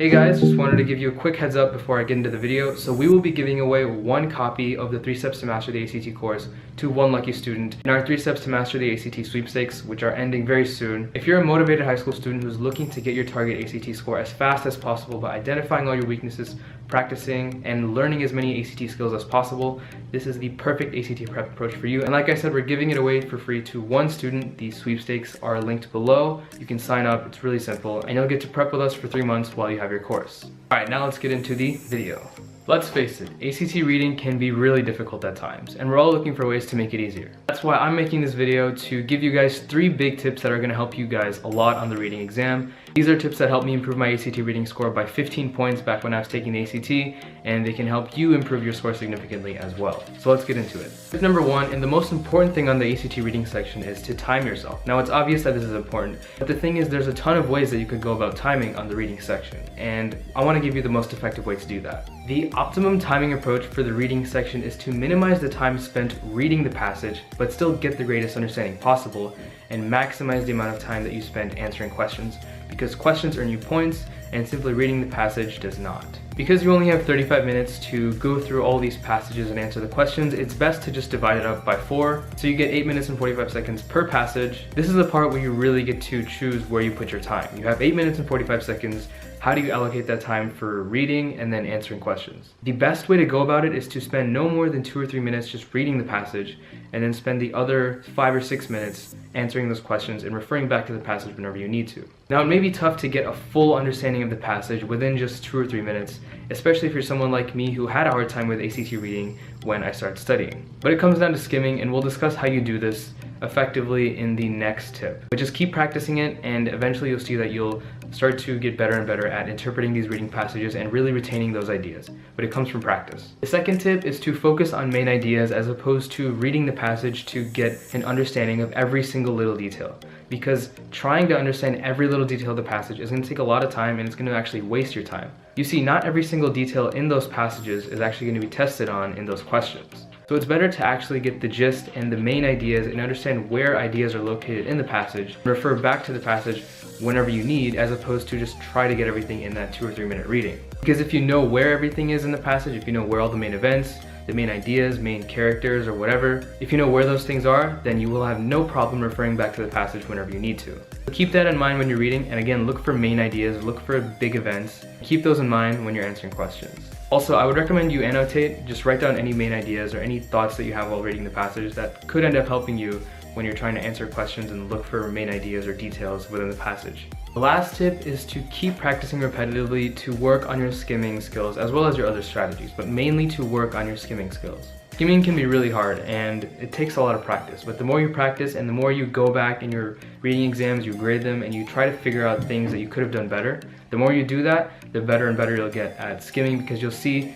Hey guys, just wanted to give you a quick heads up before I get into the video. So we will be giving away one copy of the 3 Steps to Master the ACT course to one lucky student in our 3 Steps to Master the ACT sweepstakes, which are ending very soon. If you're a motivated high school student who's looking to get your target ACT score as fast as possible by identifying all your weaknesses, practicing, and learning as many ACT skills as possible, this is the perfect ACT prep approach for you. And like I said, we're giving it away for free to one student. The sweepstakes are linked below. You can sign up, it's really simple, and you'll get to prep with us for 3 months while you have your course. Alright, now let's get into the video. Let's face it, ACT reading can be really difficult at times, and we're all looking for ways to make it easier. That's why I'm making this video to give you guys 3 big tips that are going to help you guys a lot on the reading exam. These are tips that helped me improve my ACT reading score by 15 points back when I was taking the ACT, and they can help you improve your score significantly as well. So let's get into it. Tip number 1, and the most important thing on the ACT reading section, is to time yourself. Now it's obvious that this is important, but the thing is there's a ton of ways that you could go about timing on the reading section, and I want to give you the most effective way to do that. The optimum timing approach for the reading section is to minimize the time spent reading the passage, but still get the greatest understanding possible, and maximize the amount of time that you spend answering questions, because questions earn you points, and simply reading the passage does not. Because you only have 35 minutes to go through all these passages and answer the questions, it's best to just divide it up by 4, so you get 8 minutes and 45 seconds per passage. This is the part where you really get to choose where you put your time. You have 8 minutes and 45 seconds. How do you allocate that time for reading and then answering questions? The best way to go about it is to spend no more than 2 or 3 minutes just reading the passage, and then spend the other 5 or 6 minutes answering those questions and referring back to the passage whenever you need to. Now, it may be tough to get a full understanding of the passage within just 2 or 3 minutes, especially if you're someone like me who had a hard time with ACT reading when I started studying. But it comes down to skimming, and we'll discuss how you do this effectively in the next tip. But just keep practicing it, and eventually you'll see that you'll start to get better and better at interpreting these reading passages and really retaining those ideas. But it comes from practice. The second tip is to focus on main ideas as opposed to reading the passage to get an understanding of every single little detail. Because trying to understand every little detail of the passage is going to take a lot of time, and it's going to actually waste your time. You see, not every single detail in those passages is actually going to be tested on in those questions. So it's better to actually get the gist and the main ideas and understand where ideas are located in the passage, and refer back to the passage whenever you need, as opposed to just try to get everything in that 2 or 3 minute reading. Because if you know where everything is in the passage, if you know where all the main events, the main ideas, main characters, or whatever, if you know where those things are, then you will have no problem referring back to the passage whenever you need to. So keep that in mind when you're reading, and again, look for main ideas, look for big events. Keep those in mind when you're answering questions. Also, I would recommend you annotate, just write down any main ideas or any thoughts that you have while reading the passage that could end up helping you when you're trying to answer questions and look for main ideas or details within the passage. The last tip is to keep practicing repetitively to work on your skimming skills as well as your other strategies, but mainly to work on your skimming skills. Skimming can be really hard, and it takes a lot of practice, but the more you practice and the more you go back in your reading exams, you grade them, and you try to figure out things that you could have done better, the more you do that, the better and better you'll get at skimming, because you'll see,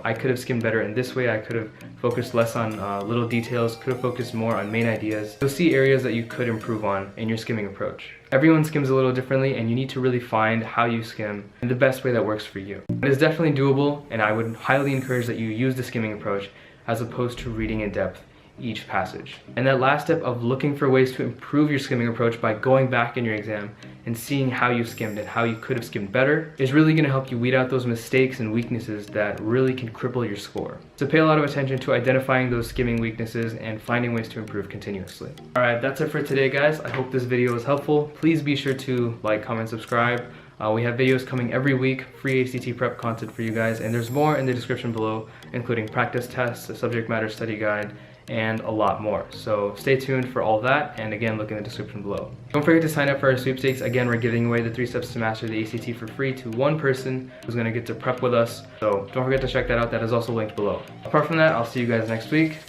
I could have skimmed better in this way, I could have focused less on little details, could have focused more on main ideas. You'll see areas that you could improve on in your skimming approach. Everyone skims a little differently, and you need to really find how you skim and the best way that works for you. It is definitely doable, and I would highly encourage that you use the skimming approach as opposed to reading in depth each passage. And that last step of looking for ways to improve your skimming approach by going back in your exam and seeing how you skimmed and how you could have skimmed better is really going to help you weed out those mistakes and weaknesses that really can cripple your score. So pay a lot of attention to identifying those skimming weaknesses and finding ways to improve continuously. Alright, that's it for today, guys. I hope this video was helpful. Please be sure to like, comment, subscribe. We have videos coming every week, free ACT prep content for you guys, and there's more in the description below, including practice tests, a subject matter study guide, and a lot more. So stay tuned for all that, and again, look in the description below. Don't forget to sign up for our sweepstakes. Again, we're giving away the 3 Steps to Master the ACT for free to one person who's going to get to prep with us. So don't forget to check that out. That is also linked below. Apart from that, I'll see you guys next week.